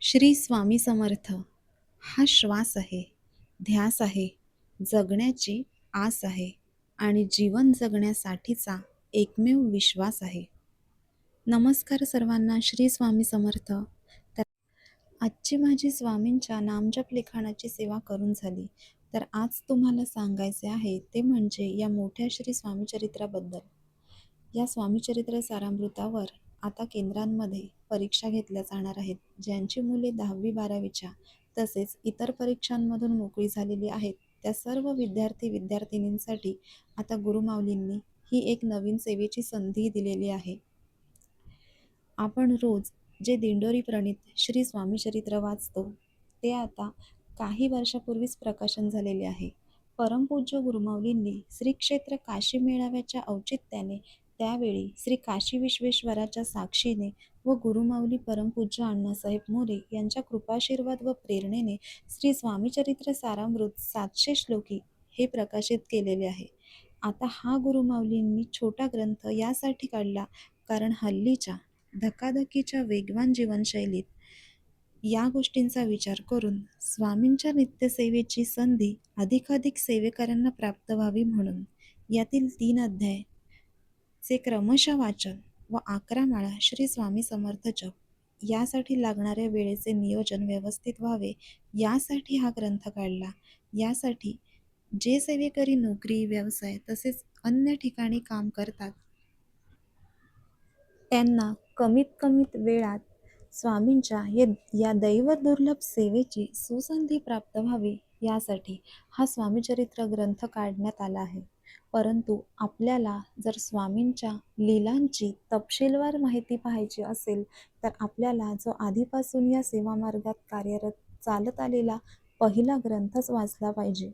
श्री स्वामी समर्थ हा श्वास आहे, ध्यास आहे, जगण्याची आस आहे आणि जीवन जगण्यासाठीचा एकमेव विश्वास आहे. नमस्कार सर्वांना, श्री स्वामी समर्थ. तर आजची माझी स्वामींच्या नामजप लिखाणाची सेवा करून झाली. तर आज तुम्हाला सांगायचे आहे ते म्हणजे या मोठ्या श्री स्वामीचरित्राबद्दल. या स्वामीचरित्र सारामृतावर आता केंद्रांमध्ये परीक्षा घेतल्या जाणार आहेत. ज्यांची मुले 10वी-12वीच्या तसेच इतर परीक्षांमधून मोकळी झालेली आहेत, त्या सर्व विद्यार्थी-विद्यार्थिनींसाठी आता गुरुमाऊलींनी ही एक नवीन सेवेची संधी दिलेली आहे. आपण रोज जे दिंडोरी प्रणीत श्री स्वामीचरित्र वाचतो, ते आता काही वर्षापूर्वीच प्रकाशन झालेले आहे. परमपूज्य गुरुमाऊलींनी श्री क्षेत्र काशी मेळाव्याच्या औचित्याने त्यावेळी श्री काशी विश्वेश्वराच्या साक्षीने व गुरुमाऊली परमपूज्य अण्णासाहेब मोरे यांच्या कृपाशीर्वाद व प्रेरणेने श्री स्वामीचरित्र सारामृत 700 श्लोकी हे प्रकाशित केलेले आहे. आता हा गुरुमाऊलींनी छोटा ग्रंथ यासाठी काढला कारण हल्लीच्या धकाधकीच्या वेगवान जीवनशैलीत या गोष्टींचा विचार करून स्वामींच्या नित्यसेवेची संधी अधिकाधिक सेवेकरांना प्राप्त व्हावी म्हणून यातील 3 अध्याय चे क्रमशः वाचन व 11 माळा श्री स्वामी समर्थ जप यासाठी लागणाऱ्या वेळेचे नियोजन व्यवस्थित व्हावे यासाठी हा ग्रंथ काढला. यासाठी जे सेवेकरी नोकरी, व्यवसाय तसेच अन्य ठिकाणी काम करतात त्यांना कमीत कमीत वेळात स्वामींच्या या दैवदुर्लभ सेवेची सुसंधी प्राप्त व्हावी यासाठी हा स्वामीचरित्र ग्रंथ काढण्यात आला आहे. परंतु आपल्याला जर स्वामींच्या लीलांची तपशीलवार माहिती पाहायची असेल तर आपल्याला जो आधीपासून या सेवा मार्गात कार्यरत चालत आलेला पहिला ग्रंथच वाचला पाहिजे.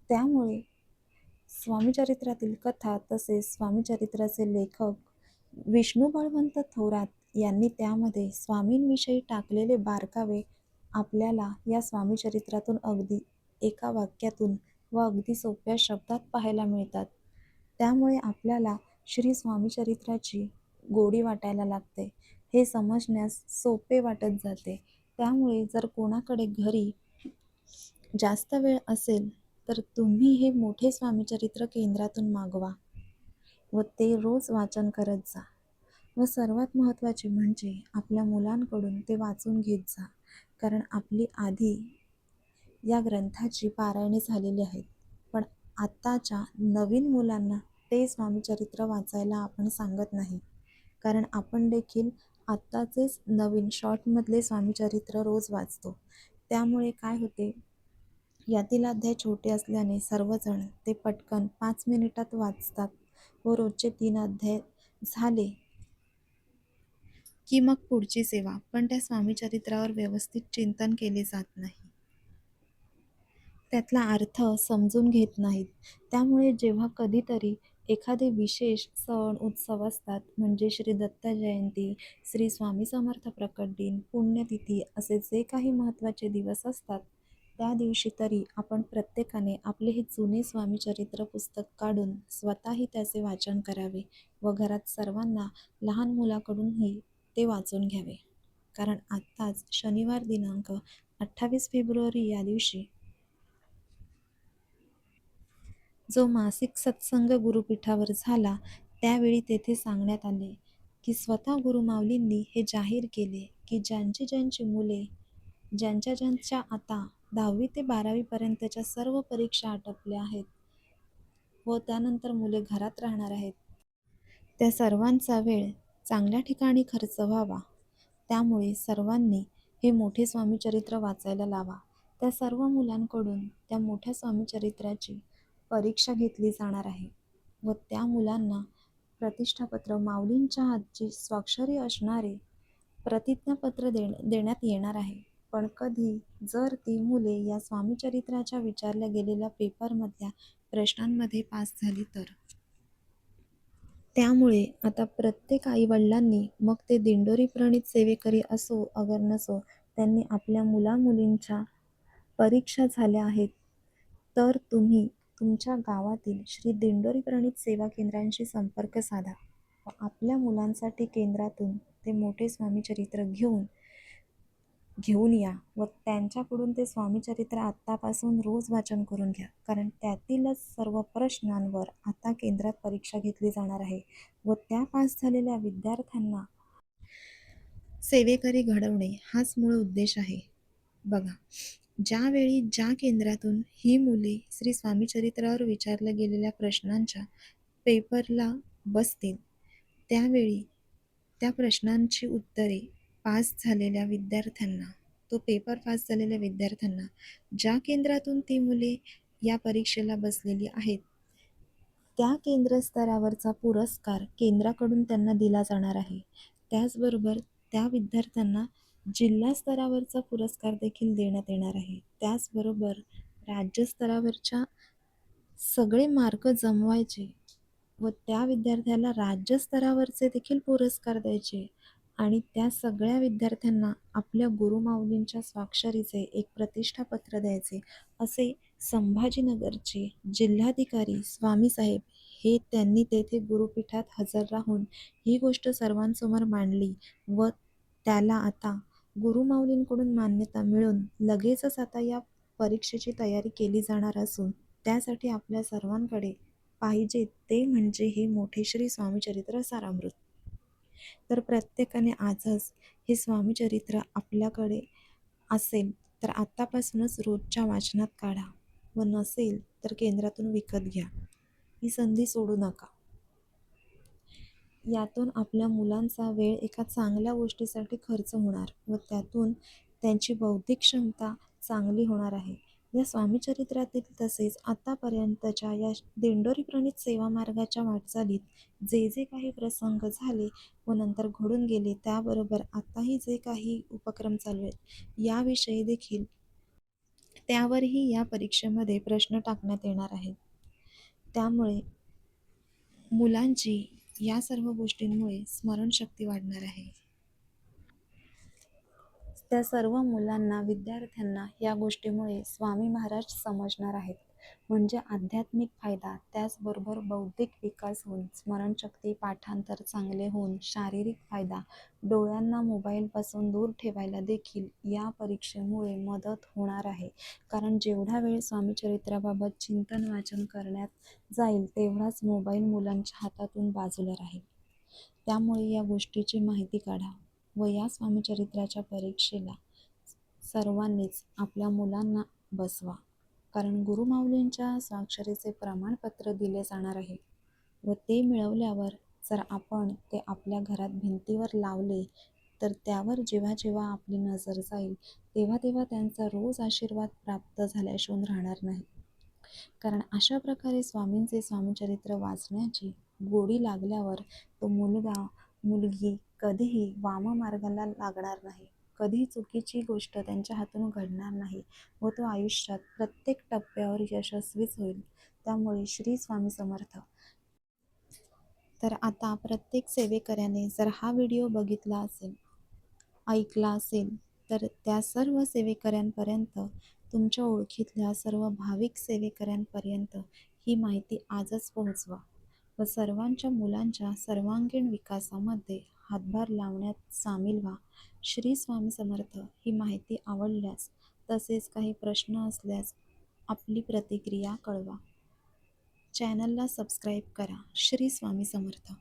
त्यामुळे स्वामीचरित्रातील कथा तसेच स्वामीचरित्राचे लेखक विष्णू बळवंत थोरात यांनी त्यामध्ये स्वामींविषयी टाकलेले बारकावे आपल्याला या स्वामीचरित्रातून अगदी एका वाक्यातून व अगदी सोप्या शब्दात पाहायला मिळतात. त्यामुळे आपल्याला श्री स्वामीचरित्राची गोडी वाटायला लागते, हे समजण्यास सोपे वाटत जाते. त्यामुळे जर कोणाकडे घरी जास्त वेळ असेल तर तुम्ही हे मोठे स्वामीचरित्र केंद्रातून मागवा व ते रोज वाचन करत जा. व सर्वात महत्त्वाचे म्हणजे आपल्या मुलांकडून ते वाचून घेत जा, कारण आपली आधी या ग्रंथाची पारायणे झालेली आहेत. पण आत्ताच्या नवीन मुलांना ते स्वामीचरित्र वाचायला आपण सांगत नाही, कारण आपण देखील आत्ताचेच नवीन शॉर्टमधले स्वामीचरित्र रोज वाचतो. त्यामुळे काय होते, यातील अध्याय छोटे असल्याने सर्वजण ते पटकन 5 मिनिटात वाचतात व रोजचे 3 अध्याय झाले की मग पुढची सेवा, पण त्या स्वामीचरित्रावर व्यवस्थित चिंतन केले जात नाही, त्यातला अर्थ समजून घेत नाहीत. त्यामुळे जेव्हा कधीतरी एखादे विशेष सण उत्सव असतात, म्हणजे श्री दत्त जयंती, श्री स्वामी समर्थ प्रकट दिन, पुण्यतिथी असे जे काही महत्त्वाचे दिवस असतात, त्या दिवशी तरी आपण प्रत्येकाने आपले हे जुने स्वामीचरित्र पुस्तक काढून स्वतःही त्याचे वाचन करावे व घरात सर्वांना लहान मुलाकडूनही ते वाचून घ्यावे. कारण आत्ताच शनिवार दिनांक 28 फेब्रुवारी या दिवशी जो मासिक सत्संग गुरुपीठावर झाला, त्यावेळी तेथे सांगण्यात आले की स्वतः गुरुमाऊलींनी हे जाहीर केले की ज्यांची मुले ज्यांच्या आता 10वी ते 12वी पर्यंतच्या सर्व परीक्षा आटोपल्या आहेत व त्यानंतर मुले घरात राहणार आहेत, त्या सर्वांचा वेळ चांगल्या ठिकाणी खर्च व्हावा. त्यामुळे सर्वांनी हे मोठे स्वामीचरित्र वाचायला लावा. त्या सर्व मुलांकडून त्या मोठ्या स्वामीचरित्राची परीक्षा घेतली जाणार आहे व त्या मुलांना प्रतिष्ठापत्र, माऊलींच्या हातची स्वाक्षरी असणारे प्रतिज्ञापत्र देण्यात येणार आहे. पण कधी जर ती मुले या स्वामीचरित्राच्या विचारल्या गेलेल्या पेपरमधल्या प्रश्नांमध्ये पास झाली तर. त्यामुळे आता प्रत्येक आईवडिलांनी, मग ते दिंडोरी प्रणीत सेवेकरी असो अगर नसो, त्यांनी आपल्या मुलामुलींच्या परीक्षा झाल्या आहेत तर तुम्ही तुमच्या गावातील श्री दिंडोरी प्रणीत सेवा केंद्रांशी संपर्क साधा व आपल्या मुलांसाठी केंद्रातून ते मोठे स्वामीचरित्र घेऊन घेऊन या व त्यांच्याकडून ते स्वामीचरित्र आत्तापासून रोज वाचन करून घ्या. कारण त्यातीलच सर्व प्रश्नांवर आता केंद्रात परीक्षा घेतली जाणार आहे व त्या पास झालेल्या विद्यार्थ्यांना सेवेकरी घडवणे हाच मूळ उद्देश आहे. बघा, ज्यावेळी ज्या केंद्रातून ही मुले श्री स्वामीचरित्रावर विचारल्या गेलेल्या प्रश्नांच्या पेपरला बसतील, त्यावेळी त्या प्रश्नांची उत्तरे पास झालेल्या विद्यार्थ्यांना, तो पेपर पास झालेल्या विद्यार्थ्यांना, ज्या केंद्रातून ती मुले या परीक्षेला बसलेली आहेत, त्या केंद्रस्तरावरचा पुरस्कार केंद्राकडून त्यांना दिला जाणार आहे. त्याचबरोबर त्या विद्यार्थ्यांना जिल्हा स्तरावरचा पुरस्कार देखील देण्यात येणार आहे. त्याचबरोबर राज्यस्तरावरच्या सगळे मार्क जमवायचे व त्या विद्यार्थ्याला राज्यस्तरावरचे देखील पुरस्कार द्यायचे आणि त्या सगळ्या विद्यार्थ्यांना आपल्या गुरुमाऊलींच्या स्वाक्षरीचे एक प्रतिष्ठापत्र द्यायचे, असे संभाजीनगरचे जिल्हाधिकारी स्वामीसाहेब हे त्यांनी तेथे गुरुपीठात हजर राहून ही गोष्ट सर्वांसमोर मांडली व त्याला आता गुरुमाऊलींकडून मान्यता मिळून लगेचच आता या परीक्षेची तयारी केली जाणार असून त्यासाठी आपल्या सर्वांकडे पाहिजे ते म्हणजे हे मोठे श्री स्वामीचरित्र सारामृत. तर प्रत्येकाने आजच हे स्वामीचरित्र आपल्याकडे असेल तर आत्तापासूनच रोजच्या वाचनात काढा व नसेल तर केंद्रातून विकत घ्या. ही संधी सोडू नका. यातून आपल्या मुलांचा वेळ एका चांगल्या गोष्टीसाठी खर्च होणार व त्यातून त्यांची बौद्धिक क्षमता चांगली होणार आहे. या स्वामीचरित्रातील तसेच आतापर्यंतच्या या दिंडोरीप्रणीत सेवा मार्गाच्या वाटचालीत जे जे काही प्रसंग झाले व नंतर घडून गेले, त्याबरोबर आताही जे काही उपक्रम चालू आहेत याविषयी देखील त्यावरही या परीक्षेमध्ये प्रश्न टाकण्यात येणार आहेत. त्यामुळे मुलांची या सर्व गोष्टींमुळे स्मरणशक्ती वाढणार आहे. त्या सर्व मुलांना, विद्यार्थ्यांना या गोष्टीमुळे स्वामी महाराज समजणार आहेत. म्हणजे आध्यात्मिक फायदा, त्याचबरोबर बौद्धिक विकास होऊन, स्मरणशक्ती, पाठांतर चांगले होऊन, शारीरिक फायदा, डोळ्यांना मोबाईलपासून दूर ठेवायला देखील या परीक्षेमुळे मदत होणार आहे. कारण जेवढा वेळ स्वामीचरित्राबाबत चिंतन वाचन करण्यात जाईल तेवढाच मोबाईल मुलांच्या हातातून बाजूला राहील. त्यामुळे या गोष्टीची माहिती काढा व या स्वामीचरित्राच्या परीक्षेला सर्वांनीच आपल्या मुलांना बसवा. कारण गुरुमाऊलींच्या स्वाक्षरीचे प्रमाणपत्र दिले जाणार आहे व ते मिळवल्यावर जर आपण ते आपल्या घरात भिंतीवर लावले तर त्यावर जेव्हा जेव्हा आपली नजर जाईल तेव्हा तेव्हा त्यांचा रोज आशीर्वाद प्राप्त झाल्याशिवाय राहणार नाही. कारण अशा प्रकारे स्वामींचे स्वामीचरित्र वाचण्याची गोडी लागल्यावर तो मुलगा, मुलगी कधीही वाममार्गाला लागणार नाही. कधीही चुकीची गोष्ट त्यांच्या हातून घडणार नाही व तो आयुष्यात प्रत्येक टप्प्यावर यशस्वीच होईल. त्यामुळे श्री स्वामी समर्थ. तर आता प्रत्येक सेवेकऱ्याने जर हा व्हिडिओ बघितला असेल, ऐकला असेल तर त्या सर्व सेवेकऱ्यांपर्यंत, तुमच्या ओळखीतल्या सर्व भाविक सेवेकऱ्यांपर्यंत ही माहिती आजच पोहोचवा व सर्वांच्या मुलांच्या सर्वांगीण विकासामध्ये हातभार लावण्यात सामील व्हा. श्री स्वामी समर्थ. ही माहिती आवडल्यास तसेच काही प्रश्न असल्यास आपली प्रतिक्रिया कळवा. चॅनलला सबस्क्राईब करा. श्री स्वामी समर्थ.